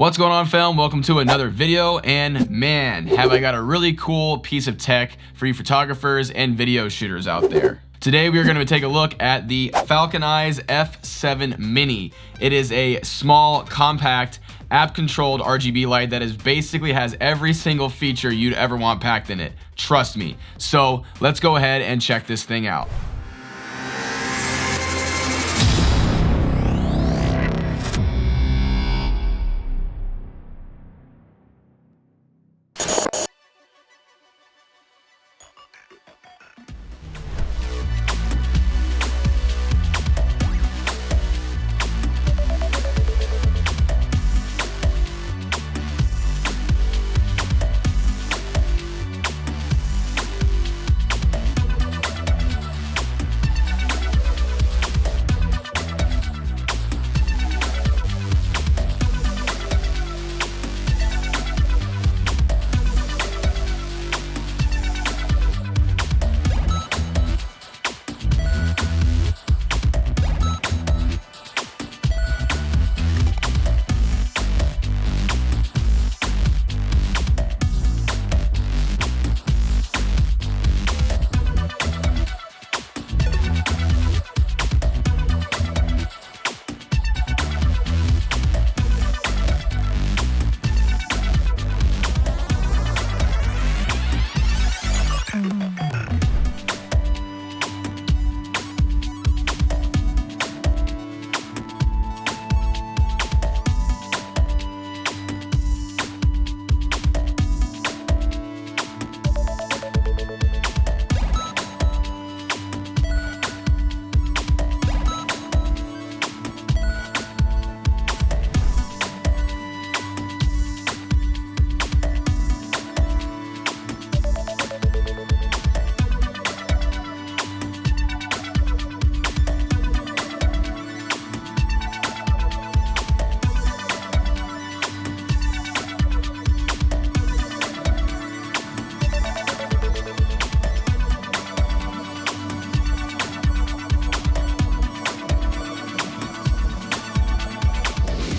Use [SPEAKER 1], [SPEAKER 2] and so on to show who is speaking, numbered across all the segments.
[SPEAKER 1] What's going on, fam? Welcome to another video, and man, have I got a really cool piece of tech for you photographers and video shooters out there. Today we are going to take a look at the Falcon F7 Mini. It is a small, compact, app-controlled RGB light that basically has every single feature you'd ever want packed in it. Trust me. So let's go ahead and check this thing out.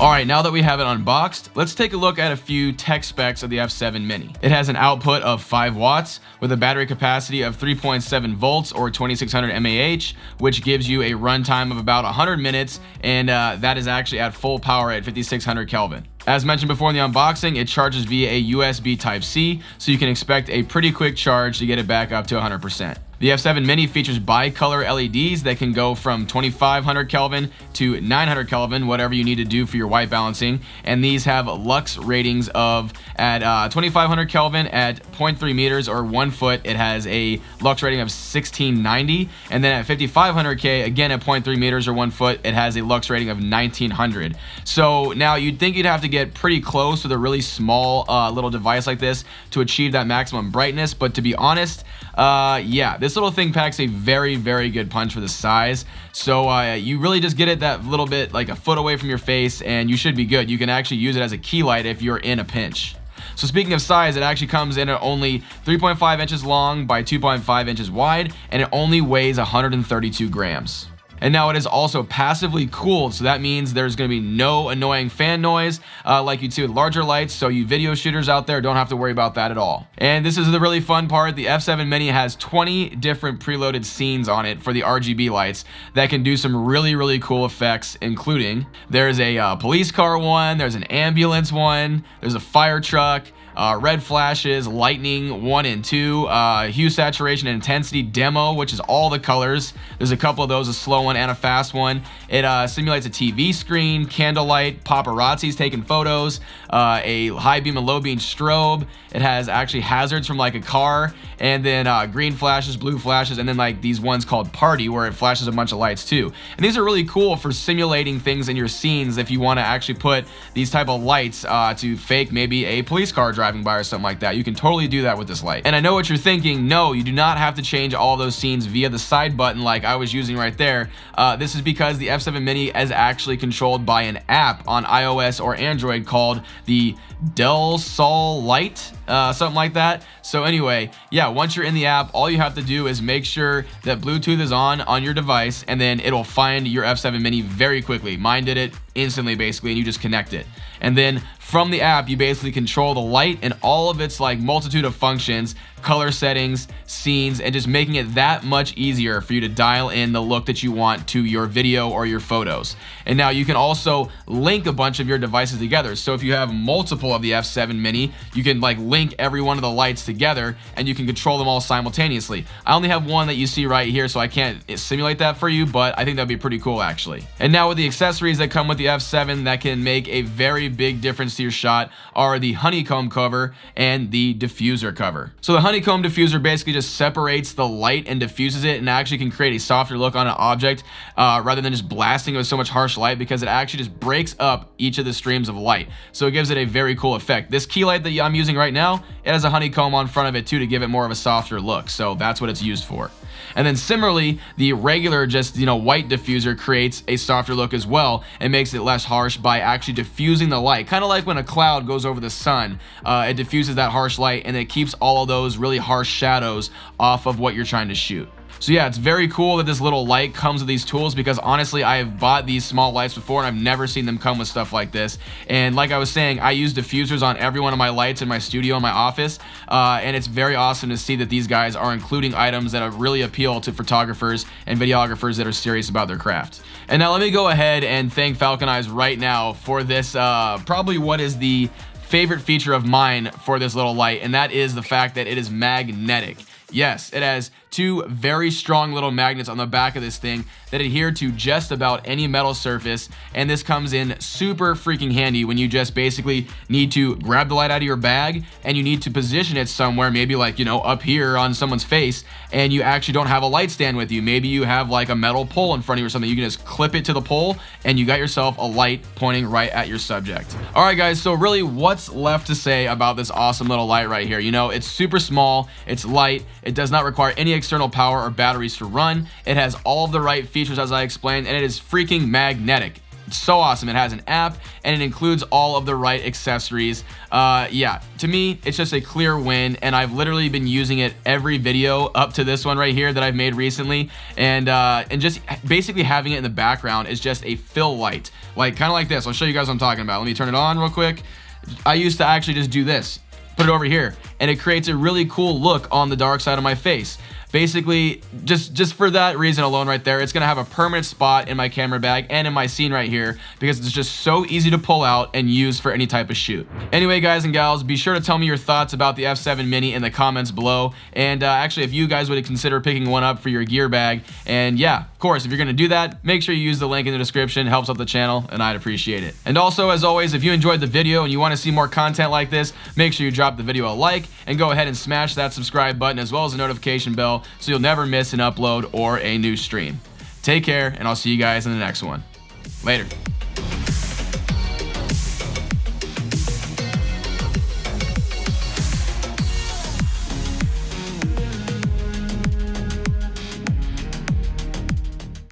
[SPEAKER 1] Alright, now that we have it unboxed, let's take a look at a few tech specs of the F7 Mini. It has an output of 5 watts with a battery capacity of 3.7 volts or 2600 mAh, which gives you a runtime of about 100 minutes, and that is actually at full power at 5600 Kelvin. As mentioned before in the unboxing, it charges via a USB Type-C, so you can expect a pretty quick charge to get it back up to 100%. The F7 Mini features bicolor LEDs that can go from 2500 Kelvin to 900 Kelvin, whatever you need to do for your white balancing. And these have lux ratings of, at 2500 Kelvin at 0.3 meters or 1 foot, it has a lux rating of 1690. And then at 5500K, again at 0.3 meters or 1 foot, it has a lux rating of 1900. So now you'd think you'd have to get pretty close with a really small little device like this to achieve that maximum brightness. But to be honest, yeah, this little thing packs a very, very good punch for the size. So you really just get it that little bit, like a foot away from your face, and you should be good. You can actually use it as a key light if you're in a pinch. So speaking of size, it actually comes in at only 3.5 inches long by 2.5 inches wide, and it only weighs 132 grams. And now it is also passively cooled, so that means there's going to be no annoying fan noise like you'd see with larger lights, so you video shooters out there don't have to worry about that at all. And this is the really fun part. The F7 Mini has 20 different preloaded scenes on it for the RGB lights that can do some really, really cool effects, including there's a police car one, there's an ambulance one, there's a fire truck, red flashes, lightning 1 and 2, hue, saturation, and intensity demo, which is all the colors. There's a couple of those, a slow one and a fast one. It simulates a TV screen, candlelight, paparazzis taking photos, a high beam and low beam strobe. It has actually hazards from like a car, and then green flashes, blue flashes, and then like these ones called party where it flashes a bunch of lights too. And these are really cool for simulating things in your scenes if you want to actually put these type of lights to fake maybe a police car driving by or something like that. You can totally do that with this light. And I know what you're thinking. No, you do not have to change all those scenes via the side button like I was using right there. This is because the F7 Mini is actually controlled by an app on iOS or Android called the Del Sol Light, something like that. So anyway, yeah, once you're in the app, all you have to do is make sure that Bluetooth is on your device, and then it'll find your F7 Mini very quickly. Mine did it instantly basically, and you just connect it. And then from the app, you basically control the light and all of its like multitude of functions, color settings, scenes, and just making it that much easier for you to dial in the look that you want to your video or your photos. And now you can also link a bunch of your devices together. So if you have multiple of the F7 Mini, you can like link every one of the lights together and you can control them all simultaneously. I only have one that you see right here, so I can't simulate that for you, but I think that'd be pretty cool actually. And now with the accessories that come with the F7 that can make a very big difference to your shot are the honeycomb cover and the diffuser cover. So the honeycomb diffuser basically just separates the light and diffuses it, and actually can create a softer look on an object rather than just blasting it with so much harsh light, because it actually just breaks up each of the streams of light. So it gives it a very cool effect. This key light that I'm using right now, it has a honeycomb on front of it too to give it more of a softer look. So that's what it's used for. And then similarly, the regular just, white diffuser creates a softer look as well and makes it less harsh by actually diffusing the light. Kind of like when a cloud goes over the sun, it diffuses that harsh light and it keeps all of those really harsh shadows off of what you're trying to shoot. So yeah, it's very cool that this little light comes with these tools, because honestly, I have bought these small lights before and I've never seen them come with stuff like this. And like I was saying, I use diffusers on every one of my lights in my studio and my office, and it's very awesome to see that these guys are including items that really appeal to photographers and videographers that are serious about their craft. And now let me go ahead and thank Falcon Eyes right now for this, probably what is the favorite feature of mine for this little light, and that is the fact that it is magnetic. Yes, it has two very strong little magnets on the back of this thing that adhere to just about any metal surface, and this comes in super freaking handy when you just basically need to grab the light out of your bag and you need to position it somewhere, maybe like, up here on someone's face, and you actually don't have a light stand with you. Maybe you have like a metal pole in front of you or something. You can just clip it to the pole and you got yourself a light pointing right at your subject. All right, guys, so really what's left to say about this awesome little light right here? It's super small, it's light, it does not require any external power or batteries to run. It has all of the right features as I explained, and it is freaking magnetic. It's so awesome. It has an app and it includes all of the right accessories. Yeah, to me, it's just a clear win, and I've literally been using it every video up to this one right here that I've made recently, and just basically having it in the background is just a fill light, like kind of like this. I'll show you guys what I'm talking about. Let me turn it on real quick. I used to actually just do this, put it over here, and it creates a really cool look on the dark side of my face. Basically, just for that reason alone right there, it's gonna have a permanent spot in my camera bag and in my scene right here, because it's just so easy to pull out and use for any type of shoot. Anyway, guys and gals, be sure to tell me your thoughts about the F7 Mini in the comments below, and actually if you guys would consider picking one up for your gear bag. And yeah, of course, if you're gonna do that, make sure you use the link in the description. It helps out the channel and I'd appreciate it. And also, as always, if you enjoyed the video and you want to see more content like this, make sure you drop the video a like and go ahead and smash that subscribe button as well as the notification bell, so you'll never miss an upload or a new stream. Take care, and I'll see you guys in the next one. Later.